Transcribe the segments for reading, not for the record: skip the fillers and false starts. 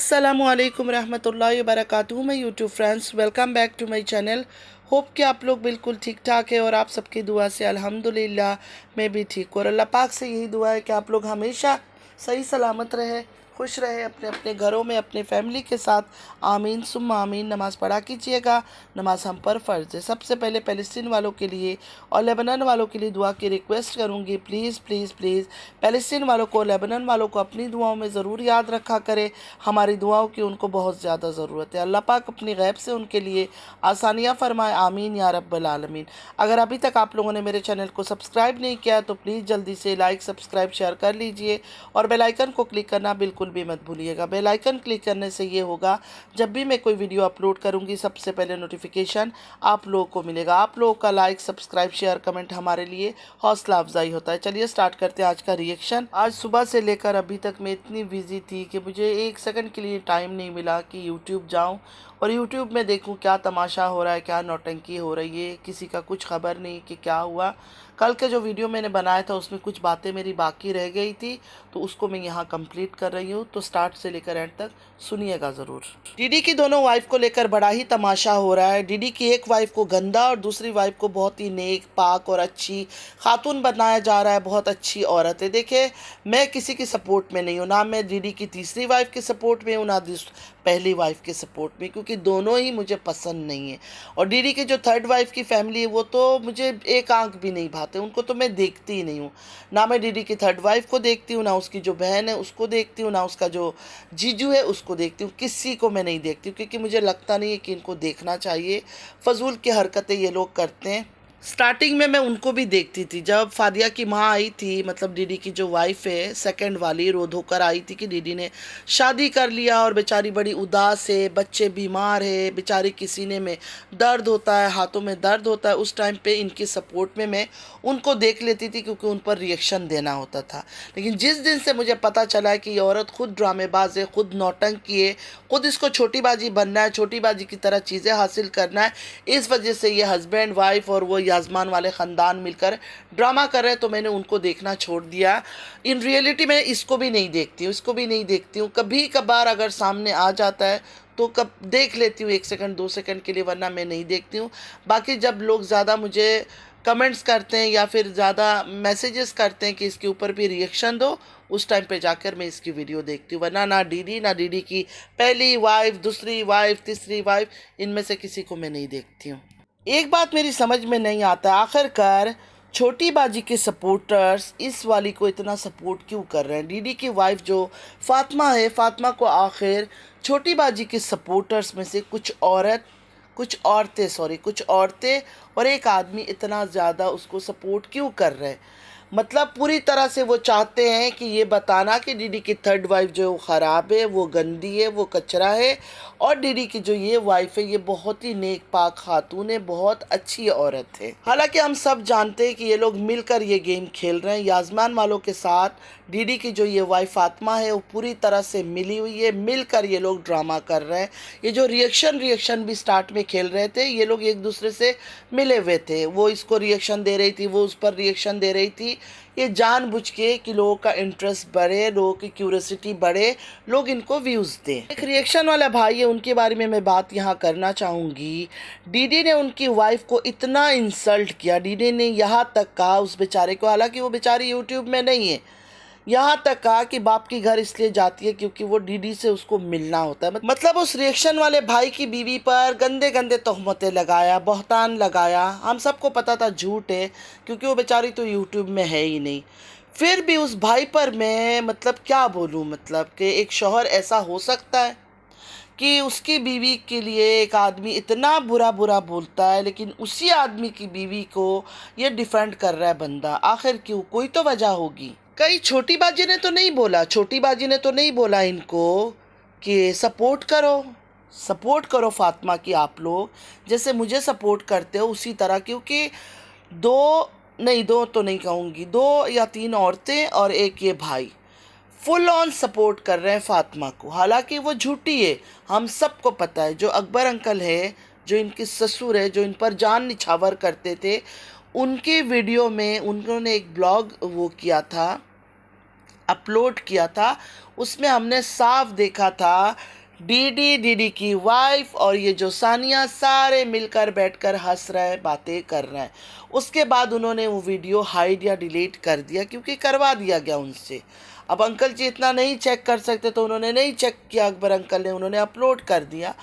अस्सलामुअलैकुम रहमतुल्लाहि व बरकातुहू। मैं YouTube friends, welcome back to my channel. Hope कि आप लोग बिल्कुल ठीक ठाक है और आप सबकी दुआ से अल्हम्दुलिल्लाह मैं भी ठीक हूँ। और अल्लाह पाक से यही दुआ है कि आप लोग हमेशा सही सलामत रहे, खुश रहे अपने अपने घरों में अपने फैमिली के साथ। आमीन सुम्मा आमीन। नमाज़ पढ़ा कीजिएगा, नमाज हम पर फ़र्ज़ है। सबसे पहले फ़लस्तीन वालों के लिए और लेबनान वालों के लिए दुआ की रिक्वेस्ट करूँगी। प्लीज़ प्लीज़ प्लीज़ फ़लस्तीन वालों को, लेबनान वालों को अपनी दुआओं में ज़रूर याद रखा करें। हमारी दुआओं की उनको बहुत ज़्यादा ज़रूरत है। अल्लाह पाक अपनी गैब से उनके लिए आसानियाँ फ़रमाए। आमीन या रब्बल आलमीन। अगर अभी तक आप लोगों ने मेरे चैनल को सब्सक्राइब नहीं किया तो प्लीज़ जल्दी से लाइक सब्सक्राइब शेयर कर लीजिए और बेल आइकन को क्लिक करना बिल्कुल भी मत भूलिएगा। बेल आइकन क्लिक करने से ये होगा, जब भी मैं कोई वीडियो अपलोड करूँगी सबसे पहले नोटिफिकेशन आप लोगों को मिलेगा। आप लोगों का लाइक सब्सक्राइब शेयर कमेंट हमारे लिए हौसला अफजाई होता है। चलिए स्टार्ट करते हैं आज का रिएक्शन। आज सुबह से लेकर अभी तक मैं इतनी बिजी थी कि मुझे एक सेकंड के लिए टाइम नहीं मिला कि यूट्यूब जाऊं और यूट्यूब में देखूं क्या तमाशा हो रहा है, क्या नौटंकी हो रही है। किसी का कुछ खबर नहीं कि क्या हुआ। कल के जो वीडियो मैंने बनाया था उसमें कुछ बातें मेरी बाकी रह गई थी, तो उसको मैं यहाँ कंप्लीट कर रही हूँ। तो स्टार्ट से लेकर एंड तक सुनिएगा ज़रूर। डीडी की दोनों वाइफ को लेकर बड़ा ही तमाशा हो रहा है। डीडी की एक वाइफ को गंदा और दूसरी वाइफ को बहुत ही नेक पाक और अच्छी खातून बनाया जा रहा है, बहुत अच्छी औरत है। देखिए, मैं किसी की सपोर्ट में नहीं हूँ, ना मैं डीडी की तीसरी वाइफ के सपोर्ट में हूँ, ना पहली वाइफ के सपोर्ट में, क्योंकि दोनों ही मुझे पसंद नहीं है। और डीडी की जो थर्ड वाइफ की फैमिली है वो तो मुझे एक आंख भी नहीं भाते, उनको तो मैं देखती ही नहीं हूँ। ना मैं डीडी की थर्ड वाइफ को देखती हूँ, ना उसकी जो बहन है उसको देखती हूँ, ना उसका जो जीजू है उसको देखती हूँ। किसी को मैं नहीं देखती हूँ, क्योंकि मुझे लगता नहीं है कि इनको देखना चाहिए। फजूल की हरकतें ये लोग करते हैं। स्टार्टिंग में मैं उनको भी देखती थी, जब फादिया की माँ आई थी, मतलब दीदी की जो वाइफ है सेकंड वाली, रो धोकर आई थी कि दीदी ने शादी कर लिया और बेचारी बड़ी उदास है, बच्चे बीमार है, बेचारी की सीने में दर्द होता है, हाथों में दर्द होता है। उस टाइम पे इनकी सपोर्ट में मैं उनको देख लेती थी, क्योंकि उन पर रिएक्शन देना होता था। लेकिन जिस दिन से मुझे पता चला है कि ये औरत खुद ड्रामेबाज है, खुद नौटंकी है, खुद इसको छोटी बाजी बनना है, छोटी बाजी की तरह चीज़ें हासिल करना है, इस वजह से ये हस्बैंड वाइफ और वो याजमान वाले ख़ानदान मिलकर ड्रामा कर रहे हैं, तो मैंने उनको देखना छोड़ दिया। इन रियलिटी में इसको भी नहीं देखती हूँ, इसको भी नहीं देखती हूँ। कभी कभार अगर सामने आ जाता है तो कब देख लेती हूँ, 1 सेकंड 2 सेकंड के लिए, वरना मैं नहीं देखती हूँ। बाकी जब लोग ज़्यादा मुझे कमेंट्स करते हैं या फिर ज़्यादा मैसेजेस करते हैं कि इसके ऊपर भी रिएक्शन दो, उस टाइम पे जाकर मैं इसकी वीडियो देखती हूँ। वरना ना डीडी की पहली वाइफ, दूसरी वाइफ, तीसरी वाइफ, इनमें से किसी को मैं नहीं देखती हूँ। एक बात मेरी समझ में नहीं आता, आखिरकार छोटी बाजी के सपोर्टर्स इस वाली को इतना सपोर्ट क्यों कर रहे हैं। डीडी की वाइफ जो फातिमा है, फातिमा को आखिर छोटी बाजी के सपोर्टर्स में से कुछ औरतें और एक आदमी इतना ज़्यादा उसको सपोर्ट क्यों कर रहे हैं। मतलब पूरी तरह से वो चाहते हैं कि ये बताना कि डीडी की थर्ड वाइफ जो ख़राब है, वो गंदी है, वो कचरा है, और डीडी की जो ये वाइफ है ये बहुत ही नेक पाक खातून है, बहुत अच्छी औरत है। हालांकि हम सब जानते हैं कि ये लोग मिलकर ये गेम खेल रहे हैं याजमान वालों के साथ। डीडी की जो ये वाइफ फातिमा है वो पूरी तरह से मिली हुई है, मिलकर ये लोग ड्रामा कर रहे हैं। ये जो रिएक्शन भी स्टार्ट में खेल रहे थे, ये लोग एक दूसरे से मिले हुए थे। वो इसको रिएक्शन दे रही थी, वो उस पर रिएक्शन दे रही थी। ये जानबूझ के कि लोगों का इंटरेस्ट बढ़े, लोगों की क्यूरियोसिटी बढ़े, लोग इनको व्यूज़ दें। एक रिएक्शन वाला भाई है, उनके बारे में मैं बात यहाँ करना चाहूँगी। डीडी ने उनकी वाइफ को इतना इंसल्ट किया, डीडी ने यहाँ तक कहा उस बेचारे को, हालांकि वो बेचारी यूट्यूब में नहीं है, यहाँ तक कहा कि बाप की घर इसलिए जाती है क्योंकि वो डीडी से उसको मिलना होता है। मतलब उस रिएक्शन वाले भाई की बीवी पर गंदे गंदे तोहमतें लगाया, बहतान लगाया। हम सबको पता था झूठ है, क्योंकि वो बेचारी तो यूट्यूब में है ही नहीं। फिर भी उस भाई पर मैं मतलब क्या बोलूँ, मतलब कि एक शौहर ऐसा हो सकता है कि उसकी बीवी के लिए एक आदमी इतना बुरा बुरा बोलता है, लेकिन उसी आदमी की बीवी को ये डिफेंड कर रहा है बंदा। आखिर क्यों? कोई तो वजह होगी। कई छोटी बाजी ने तो नहीं बोला, छोटी बाजी ने तो नहीं बोला इनको कि सपोर्ट करो फातिमा की, आप लोग जैसे मुझे सपोर्ट करते हो उसी तरह। क्योंकि दो तो नहीं कहूँगी, 2 या 3 औरतें और एक ये भाई फुल ऑन सपोर्ट कर रहे हैं फातिमा को। हालांकि वो झूठी है, हम सबको पता है। जो अकबर अंकल है, जो इनके ससुर है, जो इन पर जान निछावर करते थे, उनके वीडियो में उन्होंने एक ब्लॉग वो किया था, अपलोड किया था, उसमें हमने साफ देखा था डीडी की वाइफ और ये जो सानिया सारे मिलकर बैठकर हंस रहे हैं, बातें कर रहे हैं। उसके बाद उन्होंने वो वीडियो हाइड या डिलीट कर दिया, क्योंकि करवा दिया गया उनसे। अब अंकल जी इतना नहीं चेक कर सकते, तो उन्होंने नहीं चेक किया, अकबर अंकल ने, उन्होंने अपलोड कर दिया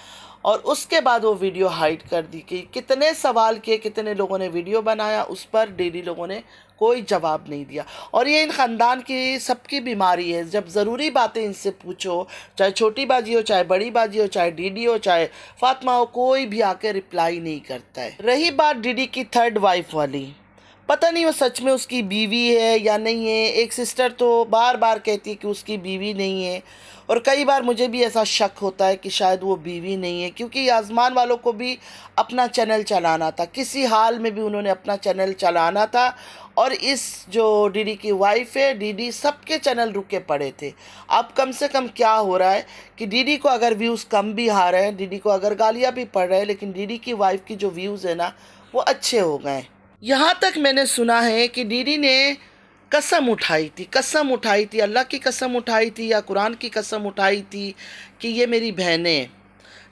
और उसके बाद वो वीडियो हाइड कर दी गई। कितने सवाल किए, कितने लोगों ने वीडियो बनाया, उस पर डीडी लोगों ने कोई जवाब नहीं दिया। और ये इन ख़ानदान की सबकी बीमारी है, जब ज़रूरी बातें इनसे पूछो, चाहे छोटी बाजी हो, चाहे बड़ी बाजी हो, चाहे डीडी हो, चाहे फातिमा हो, कोई भी आके रिप्लाई नहीं करता है। रही बात डीडी की थर्ड वाइफ वाली, पता नहीं वो सच में उसकी बीवी है या नहीं है। एक सिस्टर तो बार बार कहती है कि उसकी बीवी नहीं है, और कई बार मुझे भी ऐसा शक होता है कि शायद वो बीवी नहीं है, क्योंकि आज़मान वालों को भी अपना चैनल चलाना था, किसी हाल में भी उन्होंने अपना चैनल चलाना था। और इस जो डीडी की वाइफ है, डीडी सबके चैनल रुके पड़े थे। अब कम से कम क्या हो रहा है कि डीडी को अगर व्यूज़ कम भी आ रहे हैं, डीडी को अगर गालियाँ भी पड़ रहे हैं, लेकिन डीडी की वाइफ की जो व्यूज़ है ना, वो अच्छे हो गए। यहाँ तक मैंने सुना है कि डीडी ने कसम उठाई थी, अल्लाह की कसम उठाई थी या कुरान की कसम उठाई थी कि ये मेरी बहनें।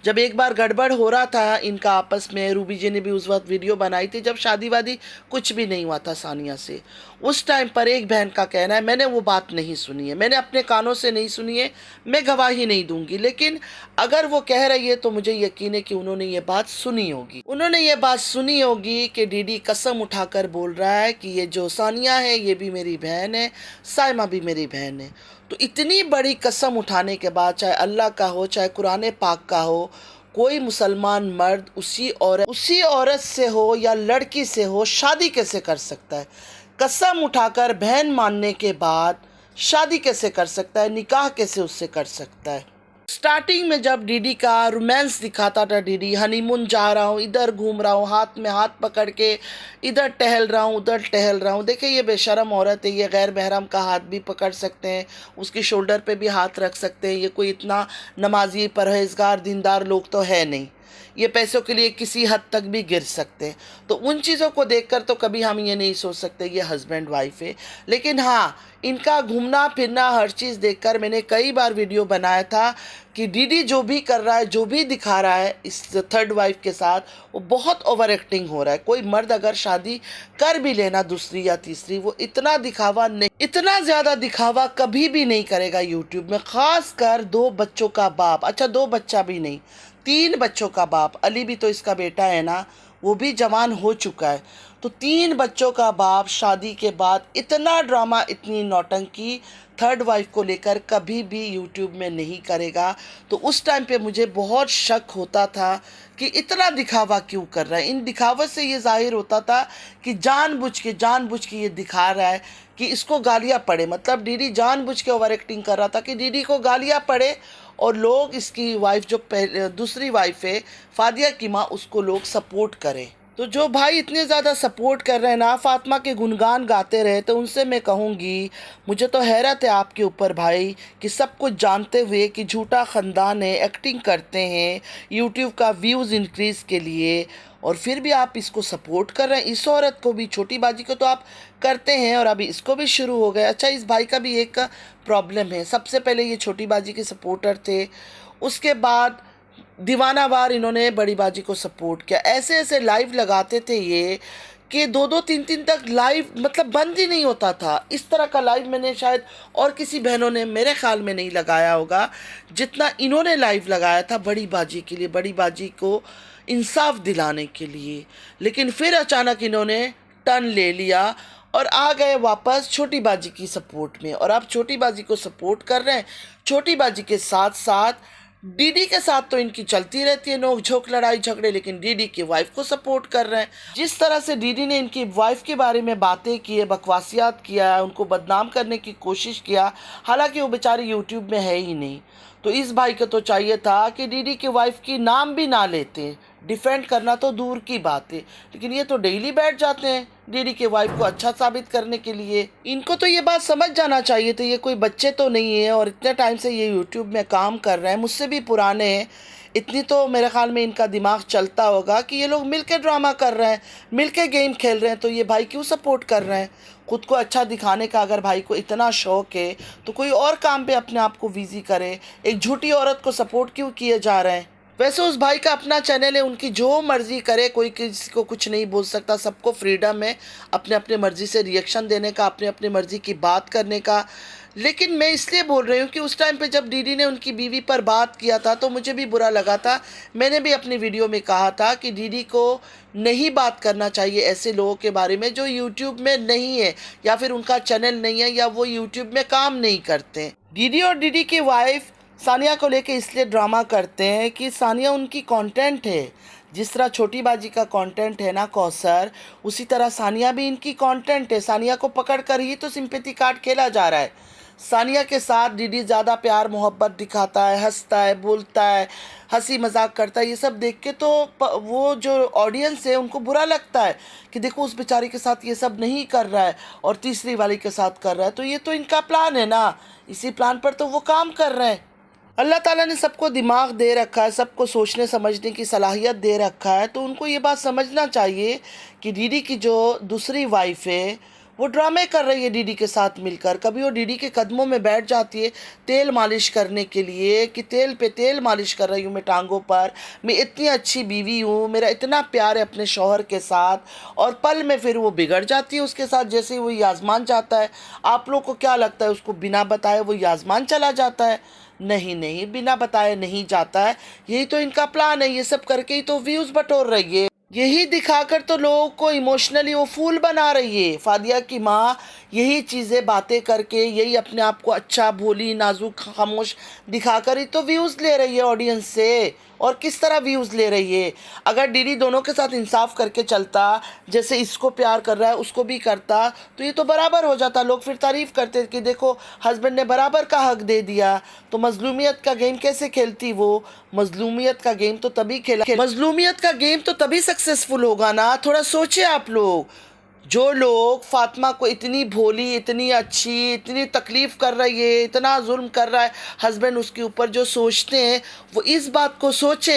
जब एक बार गड़बड़ हो रहा था इनका आपस में, रूबी जी ने भी उस वक्त वीडियो बनाई थी, जब शादी वादी कुछ भी नहीं हुआ था सानिया से, उस टाइम पर एक बहन का कहना है, मैंने वो बात नहीं सुनी है, मैंने अपने कानों से नहीं सुनी है, मैं गवाही नहीं दूंगी, लेकिन अगर वो कह रही है तो मुझे यकीन है कि उन्होंने ये बात सुनी होगी। उन्होंने ये बात सुनी होगी कि डीडी कसम उठाकर बोल रहा है कि ये जो सानिया है ये भी मेरी बहन है, साइमा भी मेरी बहन है। तो इतनी बड़ी कसम उठाने के बाद, चाहे अल्लाह का हो, चाहे कुरान पाक का हो, कोई मुसलमान मर्द उसी औरत से हो या लड़की से हो शादी कैसे कर सकता है? कसम उठाकर बहन मानने के बाद शादी कैसे कर सकता है? निकाह कैसे उससे कर सकता है? स्टार्टिंग में जब डीडी का रोमांस दिखाता था, डीडी हनीमून जा रहा हूँ, इधर घूम रहा हूँ, हाथ में हाथ पकड़ के इधर टहल रहा हूँ, उधर टहल रहा हूँ। देखिए ये बेशरम औरत है, ये गैर महरम का हाथ भी पकड़ सकते हैं, उसकी शोल्डर पे भी हाथ रख सकते हैं। ये कोई इतना नमाजी परहेजगार दीनदार लोग तो है नहीं, ये पैसों के लिए किसी हद तक भी गिर सकते हैं। तो उन चीज़ों को देखकर तो कभी हम ये नहीं सोच सकते ये हस्बैंड वाइफ है। लेकिन हाँ, इनका घूमना फिरना हर चीज़ देखकर मैंने कई बार वीडियो बनाया था कि डीडी जो भी कर रहा है, जो भी दिखा रहा है इस थर्ड वाइफ के साथ, वो बहुत ओवर एक्टिंग हो रहा है। कोई मर्द अगर शादी कर भी लेना दूसरी या तीसरी, वो इतना दिखावा नहीं, इतना ज़्यादा दिखावा कभी भी नहीं करेगा यूट्यूब में। ख़ास कर 2 बच्चों का बाप, अच्छा 2 बच्चा भी नहीं, 3 बच्चों का बाप, अली भी तो इसका बेटा है ना, वो भी जवान हो चुका है। तो 3 बच्चों का बाप शादी के बाद इतना ड्रामा, इतनी नौटंकी थर्ड वाइफ को लेकर कभी भी यूट्यूब में नहीं करेगा। तो उस टाइम पे मुझे बहुत शक होता था कि इतना दिखावा क्यों कर रहा है। इन दिखावत से ये जाहिर होता था कि जानबूझ के ये दिखा रहा है कि इसको गालियाँ पड़े। मतलब डीडी जानबूझ के ओवर एक्टिंग कर रहा था कि डीडी को गालियाँ पड़े और लोग, इसकी वाइफ जो दूसरी वाइफ है फादिया की माँ, उसको लोग सपोर्ट करें। तो जो भाई इतने ज़्यादा सपोर्ट कर रहे हैं ना, फातिमा के गुणगान गाते रहे, तो उनसे मैं कहूँगी, मुझे तो हैरत है आपके ऊपर भाई कि सब कुछ जानते हुए कि झूठा ख़ानदान है, एक्टिंग करते हैं यूट्यूब का व्यूज़ इंक्रीज़ के लिए, और फिर भी आप इसको सपोर्ट कर रहे हैं। इस औरत को भी, छोटी बाजी को तो आप करते हैं और अभी इसको भी शुरू हो गया। अच्छा, इस भाई का भी एक प्रॉब्लम है, सबसे पहले ये छोटी बाजी के सपोर्टर थे, उसके बाद दीवानावार इन्होंने बड़ी बाजी को सपोर्ट किया। ऐसे ऐसे लाइव लगाते थे ये कि 2-2 3-3 तक लाइव, मतलब बंद ही नहीं होता था। इस तरह का लाइव मैंने शायद और किसी बहनों ने मेरे ख्याल में नहीं लगाया होगा जितना इन्होंने लाइव लगाया था बड़ी बाजी के लिए, बड़ी बाजी को इंसाफ दिलाने के लिए। लेकिन फिर अचानक इन्होंने टर्न ले लिया और आ गए वापस छोटी बाजी की सपोर्ट में, और अब छोटी बाजी को सपोर्ट कर रहे हैं। छोटी बाजी के साथ साथ डीडी के साथ तो इनकी चलती रहती है नोक झोंक, लड़ाई झगड़े, लेकिन डीडी की वाइफ को सपोर्ट कर रहे हैं। जिस तरह से डीडी ने इनकी वाइफ के बारे में बातें की है, बकवासियात किया है, उनको बदनाम करने की कोशिश किया, हालांकि वो बेचारी यूट्यूब में है ही नहीं। तो इस भाई को तो चाहिए था कि डीडी की वाइफ की नाम भी ना लेते, डिफेंड करना तो दूर की बात है, लेकिन ये तो डेली बैठ जाते हैं डीडी के वाइफ को अच्छा साबित करने के लिए। इनको तो ये बात समझ जाना चाहिए था, ये कोई बच्चे तो नहीं है और इतने टाइम से ये यूट्यूब में काम कर रहे हैं, मुझसे भी पुराने हैं। इतनी तो मेरे ख्याल में इनका दिमाग चलता होगा कि ये लोग मिलके ड्रामा कर रहे हैं, मिलके गेम खेल रहे हैं, तो ये भाई क्यों सपोर्ट कर रहे हैं। खुद को अच्छा दिखाने का अगर भाई को इतना शौक है तो कोई और काम पे अपने आप को बिजी करे। एक झूठी औरत को सपोर्ट क्यों किए जा रहे हैं। वैसे उस भाई का अपना चैनल है, उनकी जो मर्जी करे, कोई किसी को कुछ नहीं बोल सकता, सबको फ्रीडम है अपने अपने मर्जी से रिएक्शन देने का, अपने अपने मर्जी की बात करने का। लेकिन मैं इसलिए बोल रही हूँ कि उस टाइम पे जब डीडी ने उनकी बीवी पर बात किया था तो मुझे भी बुरा लगा था। मैंने भी अपनी वीडियो में कहा था कि डीडी को नहीं बात करना चाहिए ऐसे लोगों के बारे में जो यूट्यूब में नहीं है, या फिर उनका चैनल नहीं है, या वो यूट्यूब में काम नहीं करते। डीडी और डीडी की वाइफ सानिया को लेके इसलिए ड्रामा करते हैं कि सानिया उनकी कंटेंट है। जिस तरह छोटी बाजी का कंटेंट है ना कौसर, उसी तरह सानिया भी इनकी कंटेंट है। सानिया को पकड़ कर ही तो सिंपैथी कार्ड खेला जा रहा है। सानिया के साथ डीडी ज़्यादा प्यार मोहब्बत दिखाता है, हंसता है, बोलता है, हंसी मजाक करता है। ये सब देख के तो वो जो ऑडियंस है उनको बुरा लगता है कि देखो उस बेचारी के साथ ये सब नहीं कर रहा है और तीसरी वाली के साथ कर रहा है। तो ये तो इनका प्लान है ना, इसी प्लान पर तो वो काम कर रहे हैं। अल्लाह ताला ने सबको दिमाग दे रखा है, सबको सोचने समझने की सलाहियत दे रखा है, तो उनको ये बात समझना चाहिए कि डीडी की जो दूसरी वाइफ है वो ड्रामे कर रही है डीडी के साथ मिलकर। कभी वो डीडी के कदमों में बैठ जाती है तेल मालिश करने के लिए कि तेल पे तेल मालिश कर रही हूँ मैं टांगों पर, मैं इतनी अच्छी बीवी हूँ, मेरा इतना प्यार है अपने शौहर के साथ, और पल में फिर वो बिगड़ जाती है उसके साथ जैसे ही वो याजमान जाता है। आप लोग को क्या लगता है उसको बिना बताए वो याजमान चला जाता है? नहीं नहीं, बिना बताए नहीं जाता है। यही तो इनका प्लान है, ये सब करके ही तो व्यूज़ बटोर रही है, यही दिखाकर तो लोगों को इमोशनली वो फूल बना रही है। फादिया की माँ यही चीज़ें बातें करके, यही अपने आप को अच्छा, भोली, नाजुक, खामोश दिखाकर ही तो व्यूज़ ले रही है ऑडियंस से। और किस तरह व्यूज़ ले रही है? अगर डीडी दोनों के साथ इंसाफ करके चलता, जैसे इसको प्यार कर रहा है उसको भी करता, तो ये तो बराबर हो जाता। लोग फिर तारीफ़ करते कि देखो हस्बैंड ने बराबर का हक दे दिया। तो मजलूमियत का गेम कैसे खेलती वो? मजलूमियत का गेम तो तभी मजलूमियत का गेम तो तभी सक्सेसफुल होगा ना। थोड़ा सोचे आप लोग। जो लोग फातिमा को इतनी भोली, इतनी अच्छी, इतनी तकलीफ़ कर रही है, इतना जुल्म कर रहा है हस्बैंड उसके ऊपर, जो सोचते हैं वो इस बात को सोचे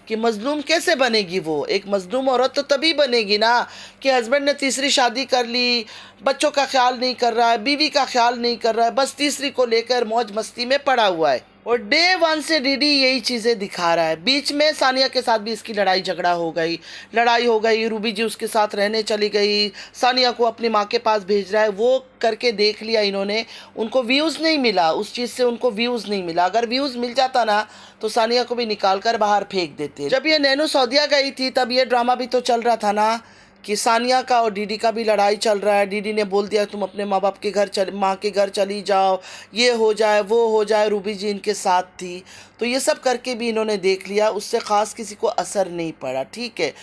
कि मजलूम कैसे बनेगी। वो एक मजलूम औरत तो तभी बनेगी ना कि हस्बैंड ने तीसरी शादी कर ली, बच्चों का ख्याल नहीं कर रहा है, बीवी का ख्याल नहीं कर रहा है, बस तीसरी को लेकर मौज मस्ती में पड़ा हुआ है। और डे वन से डीडी यही चीज़ें दिखा रहा है। बीच में सानिया के साथ भी इसकी लड़ाई झगड़ा हो गई, लड़ाई हो गई, रूबी जी उसके साथ रहने चली गई, सानिया को अपनी माँ के पास भेज रहा है। वो करके देख लिया इन्होंने, उनको व्यूज़ नहीं मिला, उस चीज़ से उनको व्यूज़ नहीं मिला। अगर व्यूज़ मिल जाता ना तो सानिया को भी निकाल कर बाहर फेंक देते। जब ये नैनो सऊदिया गई थी तब ये ड्रामा भी तो चल रहा था ना कि सानिया का और डीडी का भी लड़ाई चल रहा है। डीडी ने बोल दिया तुम अपने माँ बाप के घर माँ के घर चली जाओ, ये हो जाए वो हो जाए। रूबी जी इनके साथ थी, तो ये सब करके भी इन्होंने देख लिया, उससे ख़ास किसी को असर नहीं पड़ा, ठीक है।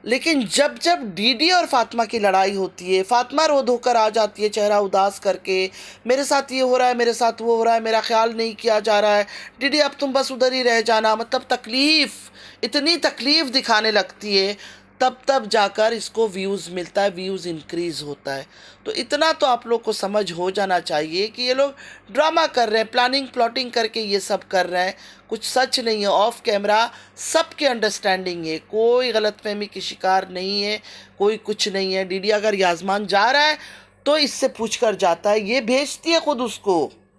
लेकिन जब जब डीडी और फातिमा की लड़ाई होती है, फातिमा रो धोकर आ जाती है चेहरा उदास करके, मेरे साथ ये हो रहा है, मेरे साथ वो हो रहा है, मेरा ख्याल नहीं किया जा रहा है, डीडी अब तुम बस उधर ही रह जाना। मतलब तकलीफ़, इतनी तकलीफ़ दिखाने लगती है, तब जाकर इसको व्यूज़ मिलता है, व्यूज़ इंक्रीज़ होता है। तो इतना तो आप लोग को समझ हो जाना चाहिए कि ये लोग ड्रामा कर रहे हैं, प्लानिंग प्लॉटिंग करके ये सब कर रहे हैं, कुछ सच नहीं है। ऑफ कैमरा सबके अंडरस्टैंडिंग है, कोई गलतफहमी की शिकार नहीं है, कोई कुछ नहीं है। डीडी अगर याजमान जा रहा है तो इससे पूछ कर जाता है, ये भेजती है खुद उसको।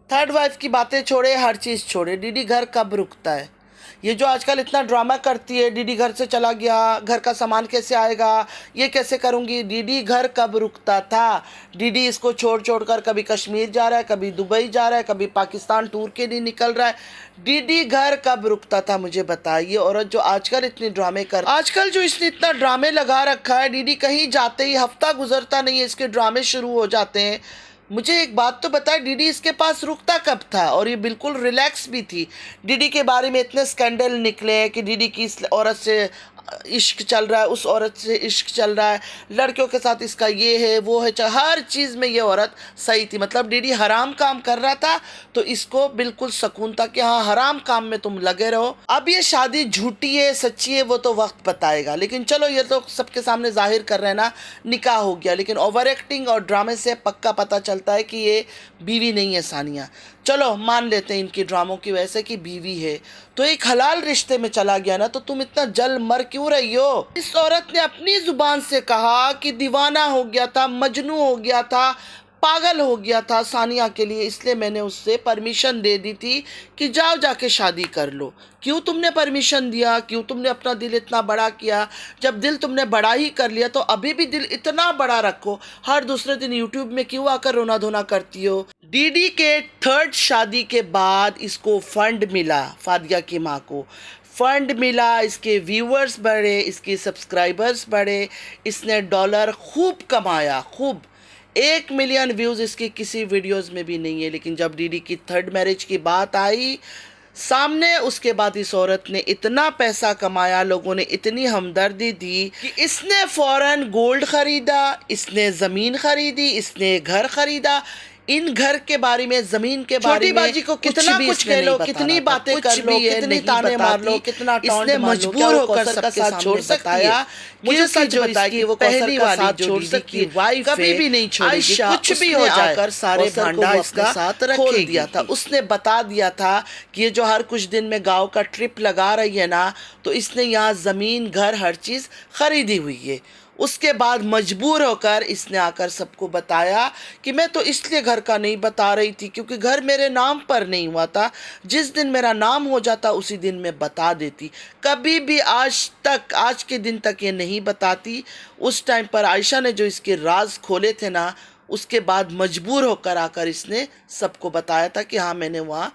थर्ड वाइफ की बातें छोड़े, हर चीज़ छोड़े, डीडी घर कब रुकता है? ये जो आजकल इतना ड्रामा करती है, डीडी घर से चला गया, घर का सामान कैसे आएगा, ये कैसे करूँगी, डीडी घर कब रुकता था? डीडी इसको छोड़ कर कभी कश्मीर जा रहा है, कभी दुबई जा रहा है, कभी पाकिस्तान टूर के लिए निकल रहा है। डीडी घर कब रुकता था मुझे बताइए। औरत जो आजकल इतने ड्रामे आजकल जो इसने इतना ड्रामे लगा रखा है, डीडी कहीं जाते ही हफ्ता गुजरता नहीं है इसके ड्रामे शुरू हो जाते हैं। मुझे एक बात तो बताए, डीडी इसके पास रुकता कब था? और ये बिल्कुल रिलैक्स भी थी। डीडी के बारे में इतने स्कैंडल निकले हैं कि डीडी की इस औरत से इश्क चल रहा है, उस औरत से इश्क चल रहा है, लड़कियों के साथ इसका ये है वो है, हर चीज़ में ये औरत सही थी। मतलब डीडी हराम काम कर रहा था तो इसको बिल्कुल सुकून था कि हाँ हराम काम में तुम लगे रहो। अब ये शादी झूठी है सच्ची है वो तो वक्त बताएगा, लेकिन चलो ये तो सबके सामने जाहिर कर रहे हैं ना, निकाह हो गया। लेकिन ओवर एक्टिंग और ड्रामे से पक्का पता चलता है कि ये बीवी नहीं है सानिया। चलो मान लेते हैं इनकी ड्रामों की वजह से कि बीवी है, तो एक हलाल रिश्ते में चला गया ना, तो तुम इतना जल मर क्यों रही हो? इस औरत ने अपनी जुबान से कहा कि दीवाना हो गया था, मजनू हो गया था, पागल हो गया था सानिया के लिए, इसलिए मैंने उससे परमिशन दे दी थी कि जाओ जाके शादी कर लो। क्यों तुमने परमिशन दिया? क्यों तुमने अपना दिल इतना बड़ा किया? जब दिल तुमने बड़ा ही कर लिया तो अभी भी दिल इतना बड़ा रखो। हर दूसरे दिन यूट्यूब में क्यों आकर रोना धोना करती हो? डीडी के थर्ड शादी के बाद इसको फंड मिला, फादिया की माँ को फंड मिला, इसके व्यूअर्स बढ़े, इसके सब्सक्राइबर्स बढ़े, इसने डॉलर खूब कमाया, खूब। 1 मिलियन व्यूज़ इसकी किसी वीडियोस में भी नहीं है। लेकिन जब डीडी की थर्ड मैरिज की बात आई सामने, उसके बाद इस औरत ने इतना पैसा कमाया, लोगों ने इतनी हमदर्दी दी कि इसने फ़ौरन गोल्ड ख़रीदा, इसने ज़मीन ख़रीदी, इसने घर ख़रीदा। इन घर के बारे में, जमीन के बारे में, बाजी को कितना कुछ कह लो, कितनी बातें कर लो, कितनी ताने मार लो, कितना इसने मजबूर होकर सबके साथ छोड़ सकता है। मुझे सच बताया कि वो पहली वाली छोड़ सकती वाइफ कभी भी नहीं छोड़ेगी, कुछ भी हो जाए, कर सारे भांडा इसका साथ रख दिया था। उसने बता दिया था कि ये जो हर कुछ दिन में गाँव का ट्रिप लगा रही है ना, तो इसने यहाँ जमीन घर हर चीज खरीदी हुई है। उसके बाद मजबूर होकर इसने आकर सबको बताया कि मैं तो इसलिए घर का नहीं बता रही थी क्योंकि घर मेरे नाम पर नहीं हुआ था, जिस दिन मेरा नाम हो जाता उसी दिन मैं बता देती। कभी भी आज के दिन तक ये नहीं बताती। उस टाइम पर आयशा ने जो इसके राज खोले थे ना, उसके बाद मजबूर होकर आकर इसने सबको बताया था कि हाँ मैंने वहाँ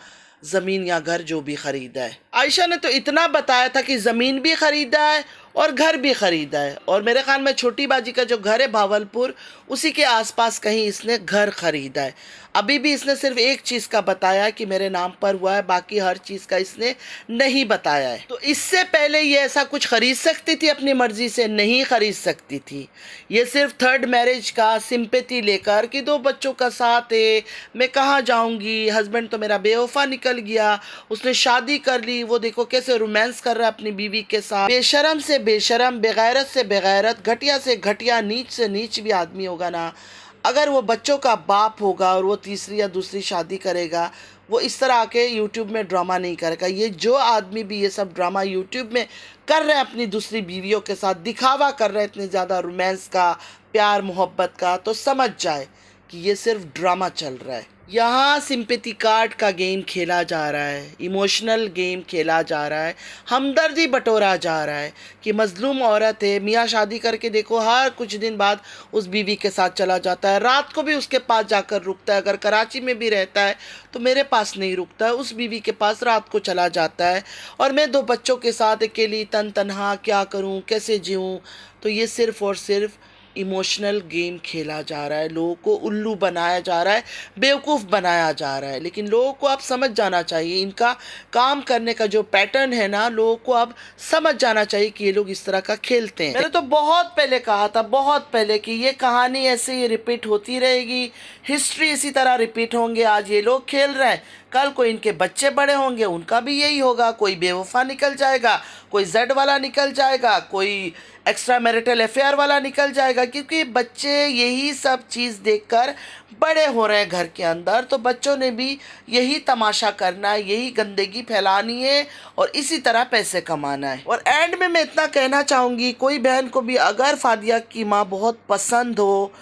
ज़मीन या घर जो भी ख़रीदा है। आयशा ने तो इतना बताया था कि ज़मीन भी ख़रीदा है और घर भी ख़रीदा है, और मेरे ख्याल में छोटी बाजी का जो घर है भावलपुर, उसी के आसपास कहीं इसने घर ख़रीदा है। अभी भी इसने सिर्फ एक चीज़ का बताया कि मेरे नाम पर हुआ है, बाकी हर चीज़ का इसने नहीं बताया है। तो इससे पहले ये ऐसा कुछ ख़रीद सकती थी अपनी मर्ज़ी से? नहीं ख़रीद सकती थी। ये सिर्फ थर्ड मैरिज का सिंपैथी लेकर कि 2 बच्चों का साथ है, मैं कहाँ जाऊँगी, हस्बैंड तो मेरा बेवफा निकल गया, उसने शादी कर ली, वो देखो कैसे रोमांस कर रहा है अपनी बीवी के साथ। बेशरम से बेशरम, बेगैरत से बेगैरत, घटिया से घटिया, नीच से नीच भी आदमी होगा ना, अगर वो बच्चों का बाप होगा और वो तीसरी या दूसरी शादी करेगा, वो इस तरह आके यूट्यूब में ड्रामा नहीं करेगा। ये जो आदमी भी ये सब ड्रामा यूट्यूब में कर रहे हैं अपनी दूसरी बीवियों के साथ, दिखावा कर रहे हैं इतने ज़्यादा रोमांस का, प्यार मोहब्बत का, तो समझ जाए कि ये सिर्फ ड्रामा चल रहा है। यहाँ सिंपैथी कार्ड का गेम खेला जा रहा है, इमोशनल गेम खेला जा रहा है, हमदर्दी बटोरा जा रहा है कि मजलूम औरत है, मियाँ शादी करके देखो हर कुछ दिन बाद उस बीवी के साथ चला जाता है, रात को भी उसके पास जाकर रुकता है, अगर कराची में भी रहता है तो मेरे पास नहीं रुकता है, उस बीवी के पास रात को चला जाता है, और मैं 2 बच्चों के साथ अकेली तन्हा क्या करूँ, कैसे जीऊँ। तो ये सिर्फ़ और सिर्फ इमोशनल गेम खेला जा रहा है, लोगों को उल्लू बनाया जा रहा है, बेवकूफ़ बनाया जा रहा है। लेकिन लोगों को अब समझ जाना चाहिए, इनका काम करने का जो पैटर्न है ना, लोगों को अब समझ जाना चाहिए कि ये लोग इस तरह का खेलते हैं। मैंने तो बहुत पहले कहा था, बहुत पहले, कि ये कहानी ऐसे ही रिपीट होती रहेगी, हिस्ट्री इसी तरह रिपीट होंगे। आज ये लोग खेल रहे हैं, कल को इनके बच्चे बड़े होंगे, उनका भी यही होगा, कोई बेवफा निकल जाएगा, कोई जेड वाला निकल जाएगा, कोई एक्स्ट्रा मैरिटल अफेयर वाला निकल जाएगा, क्योंकि बच्चे यही सब चीज़ देखकर बड़े हो रहे हैं घर के अंदर। तो बच्चों ने भी यही तमाशा करना है, यही गंदगी फैलानी है और इसी तरह पैसे कमाना है। और एंड में मैं इतना कहना चाहूँगी, कोई बहन को भी अगर फादिया की माँ बहुत पसंद हो,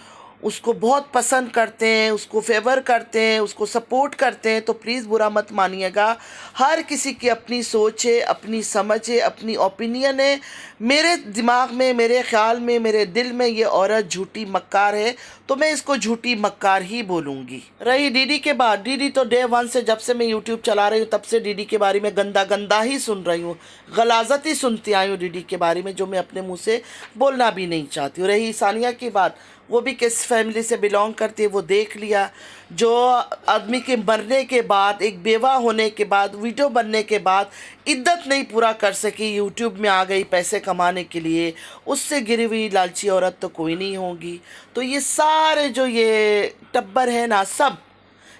उसको बहुत पसंद करते हैं, उसको फेवर करते हैं, उसको सपोर्ट करते हैं, तो प्लीज़ बुरा मत मानिएगा। हर किसी की अपनी सोच है, अपनी समझ है, अपनी ओपिनियन है। मेरे दिमाग में, मेरे ख़्याल में, मेरे दिल में ये औरत झूठी मक्कार है, तो मैं इसको झूठी मक्कार ही बोलूँगी। रही डीडी के बाद, डीडी तो डे 1 से, जब से मैं यूट्यूब चला रही हूँ तब से डीडी के बारे में गंदा ही सुन रही हूँ, गलाजत ही सुनती आई हूँ डीडी के बारे में, जो मैं अपने मुँह से बोलना भी नहीं चाहती हूँ। रही सानिया की बात, वो भी किस फैमिली से बिलोंग करती है वो देख लिया। जो आदमी के मरने के बाद, एक बेवा होने के बाद, वीडियो बनने के बाद इद्दत नहीं पूरा कर सकी, यूट्यूब में आ गई पैसे कमाने के लिए, उससे गिरी हुई लालची औरत तो कोई नहीं होगी। तो ये सारे जो ये टब्बर है ना, सब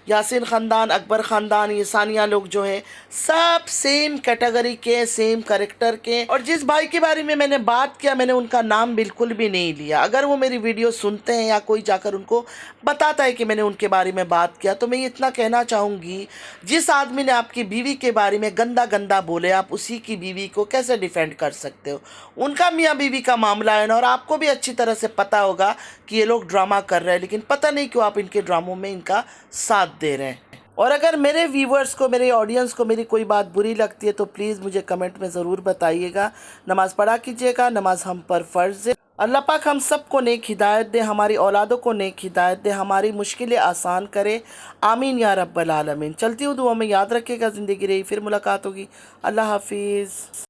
यासीन ख़ानदान, अकबर ख़ानदान, ये सानिया लोग जो है सब सेम कैटेगरी के, सेम करेक्टर के। और जिस भाई के बारे में मैंने बात किया, मैंने उनका नाम बिल्कुल भी नहीं लिया। अगर वो मेरी वीडियो सुनते हैं या कोई जाकर उनको बताता है कि मैंने उनके बारे में बात किया, तो मैं इतना कहना चाहूँगी, जिस आदमी ने आपकी बीवी के बारे में गंदा गंदा बोले, आप उसी की बीवी को कैसे डिफेंड कर सकते हो? उनका मियाँ बीवी का मामला है ना, और आपको भी अच्छी तरह से पता होगा कि ये लोग ड्रामा कर रहे हैं, लेकिन पता नहीं क्यों आप इनके ड्रामों में इनका साथ दे रहे हैं। और अगर मेरे व्यूवर्स को, मेरे ऑडियंस को मेरी कोई बात बुरी लगती है तो प्लीज़ मुझे कमेंट में ज़रूर बताइएगा। नमाज़ पढ़ा कीजिएगा, नमाज हम पर फ़र्ज़ है। अल्लाह पाक हम सबको नेक हिदायत दे, हमारी औलादों को नेक हिदायत दे, हमारी मुश्किलें आसान करे। आमीन या रब्बल आलमीन। चलती हूँ दुआ में, याद रखिएगा। ज़िंदगी रही फिर मुलाकात होगी। अल्लाह हाफिज़।